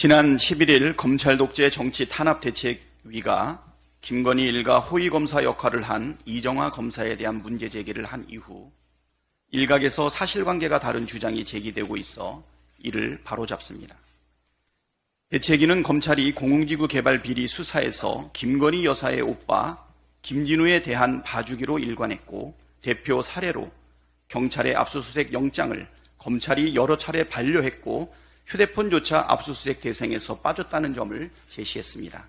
지난 11일 검찰 독재 정치 탄압 대책위가 김건희 일가 호위검사 역할을 한 이정화 검사에 대한 문제 제기를 한 이후 일각에서 사실관계가 다른 주장이 제기되고 있어 이를 바로잡습니다. 대책위는 검찰이 공공지구 개발 비리 수사에서 김건희 여사의 오빠 김진우에 대한 봐주기로 일관했고 대표 사례로 경찰의 압수수색 영장을 검찰이 여러 차례 반려했고 휴대폰조차 압수수색 대상에서 빠졌다는 점을 제시했습니다.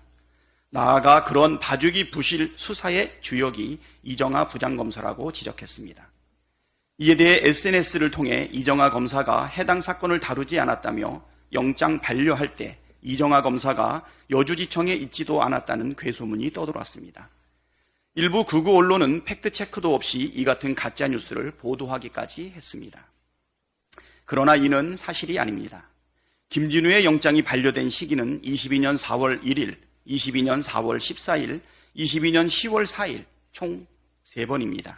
나아가 그런 봐주기 부실 수사의 주역이 이정화 부장검사라고 지적했습니다. 이에 대해 SNS를 통해 이정화 검사가 해당 사건을 다루지 않았다며 영장 반려할 때 이정화 검사가 여주지청에 있지도 않았다는 괴소문이 떠돌았습니다. 일부 극우 언론은 팩트체크도 없이 이 같은 가짜뉴스를 보도하기까지 했습니다. 그러나 이는 사실이 아닙니다. 김진우의 영장이 반려된 시기는 22년 4월 1일, 22년 4월 14일, 22년 10월 4일 총 3번입니다.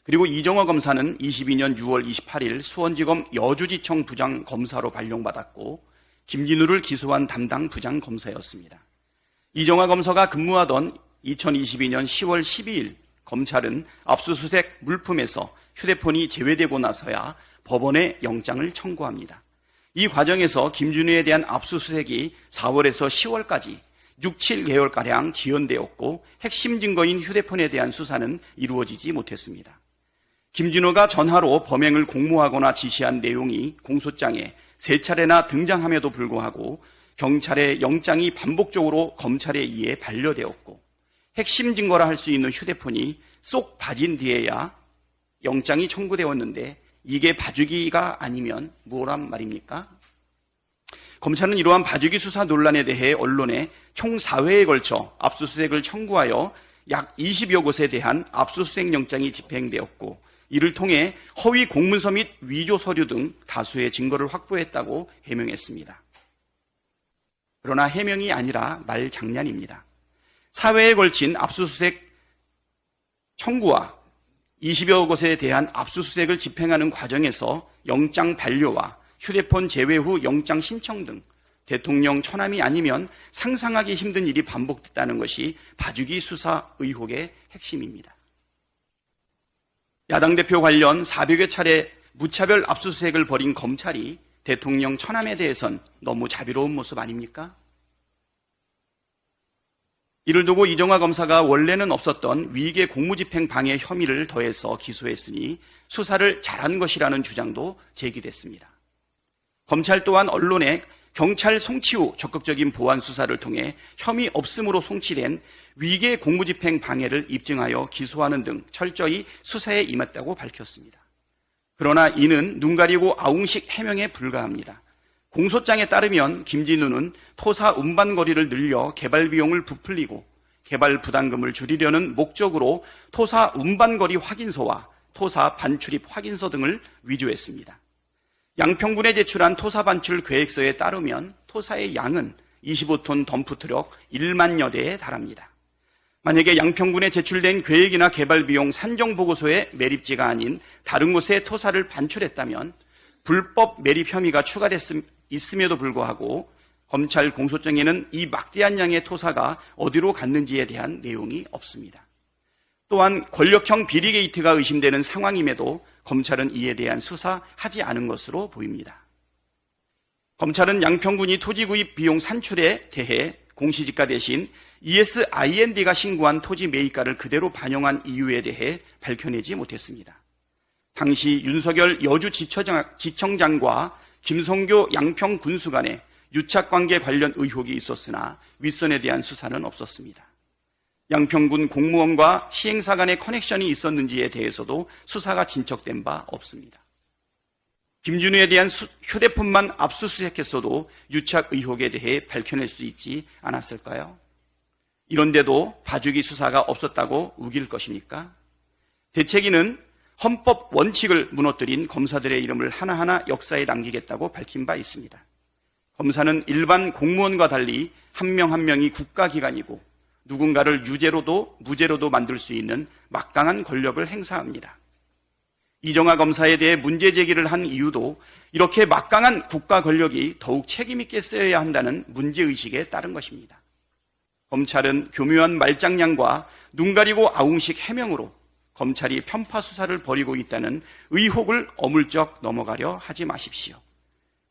그리고 이정화 검사는 22년 6월 28일 수원지검 여주지청 부장검사로 발령받았고 김진우를 기소한 담당 부장검사였습니다. 이정화 검사가 근무하던 2022년 10월 12일 검찰은 압수수색 물품에서 휴대폰이 제외되고 나서야 법원에 영장을 청구합니다. 이 과정에서 김진우에 대한 압수수색이 4월에서 10월까지 6, 7개월가량 지연되었고 핵심 증거인 휴대폰에 대한 수사는 이루어지지 못했습니다. 김진우가 전화로 범행을 공모하거나 지시한 내용이 공소장에 3차례나 등장함에도 불구하고 경찰의 영장이 반복적으로 검찰에 의해 반려되었고 핵심 증거라 할 수 있는 휴대폰이 쏙 빠진 뒤에야 영장이 청구되었는데 이게 봐주기가 아니면 뭐란 말입니까? 검찰은 이러한 봐주기 수사 논란에 대해 언론에 총 4회에 걸쳐 압수수색을 청구하여 약 20여 곳에 대한 압수수색 영장이 집행되었고 이를 통해 허위 공문서 및 위조 서류 등 다수의 증거를 확보했다고 해명했습니다. 그러나 해명이 아니라 말장난입니다. 4회에 걸친 압수수색 청구와 20여 곳에 대한 압수수색을 집행하는 과정에서 영장 반려와 휴대폰 제외 후 영장 신청 등 대통령 처남이 아니면 상상하기 힘든 일이 반복됐다는 것이 봐주기 수사 의혹의 핵심입니다. 야당 대표 관련 400여 차례 무차별 압수수색을 벌인 검찰이 대통령 처남에 대해선 너무 자비로운 모습 아닙니까? 이를 두고 이정화 검사가 원래는 없었던 위계 공무집행 방해 혐의를 더해서 기소했으니 수사를 잘한 것이라는 주장도 제기됐습니다. 검찰 또한 언론에 경찰 송치 후 적극적인 보안 수사를 통해 혐의 없음으로 송치된 위계 공무집행 방해를 입증하여 기소하는 등 철저히 수사에 임했다고 밝혔습니다. 그러나 이는 눈 가리고 아웅식 해명에 불과합니다. 공소장에 따르면 김진우는 토사 운반거리를 늘려 개발 비용을 부풀리고 개발 부담금을 줄이려는 목적으로 토사 운반거리 확인서와 토사 반출입 확인서 등을 위조했습니다. 양평군에 제출한 토사 반출 계획서에 따르면 토사의 양은 25톤 덤프트럭 1만여 대에 달합니다. 만약에 양평군에 제출된 계획이나 개발 비용 산정보고서의 매립지가 아닌 다른 곳에 토사를 반출했다면 불법 매립 혐의가 있음에도 불구하고 검찰 공소장에는 이 막대한 양의 토사가 어디로 갔는지에 대한 내용이 없습니다. 또한 권력형 비리 게이트가 의심되는 상황임에도 검찰은 이에 대한 수사하지 않은 것으로 보입니다. 검찰은 양평군이 토지 구입 비용 산출에 대해 공시지가 대신 ESIND가 신고한 토지 매입가를 그대로 반영한 이유에 대해 밝혀내지 못했습니다. 당시 윤석열 여주지청장과 김성교 양평군수 간에 유착관계 관련 의혹이 있었으나 윗선에 대한 수사는 없었습니다. 양평군 공무원과 시행사 간의 커넥션이 있었는지에 대해서도 수사가 진척된 바 없습니다. 김진우에 대한 휴대폰만 압수수색했어도 유착 의혹에 대해 밝혀낼 수 있지 않았을까요? 이런데도 봐주기 수사가 없었다고 우길 것입니까? 대책위는 헌법 원칙을 무너뜨린 검사들의 이름을 하나하나 역사에 남기겠다고 밝힌 바 있습니다. 검사는 일반 공무원과 달리 한 명 한 명이 국가기관이고 누군가를 유죄로도 무죄로도 만들 수 있는 막강한 권력을 행사합니다. 이정화 검사에 대해 문제 제기를 한 이유도 이렇게 막강한 국가 권력이 더욱 책임있게 쓰여야 한다는 문제의식에 따른 것입니다. 검찰은 교묘한 말장난과 눈 가리고 아웅식 해명으로 검찰이 편파 수사를 벌이고 있다는 의혹을 어물쩍 넘어가려 하지 마십시오.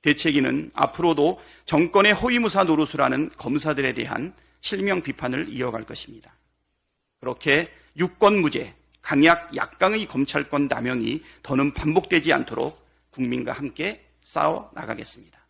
대책위는 앞으로도 정권의 허위무사 노릇을 하는 검사들에 대한 실명 비판을 이어갈 것입니다. 그렇게 유권무죄, 강약 약강의 검찰권 남용이 더는 반복되지 않도록 국민과 함께 싸워 나가겠습니다.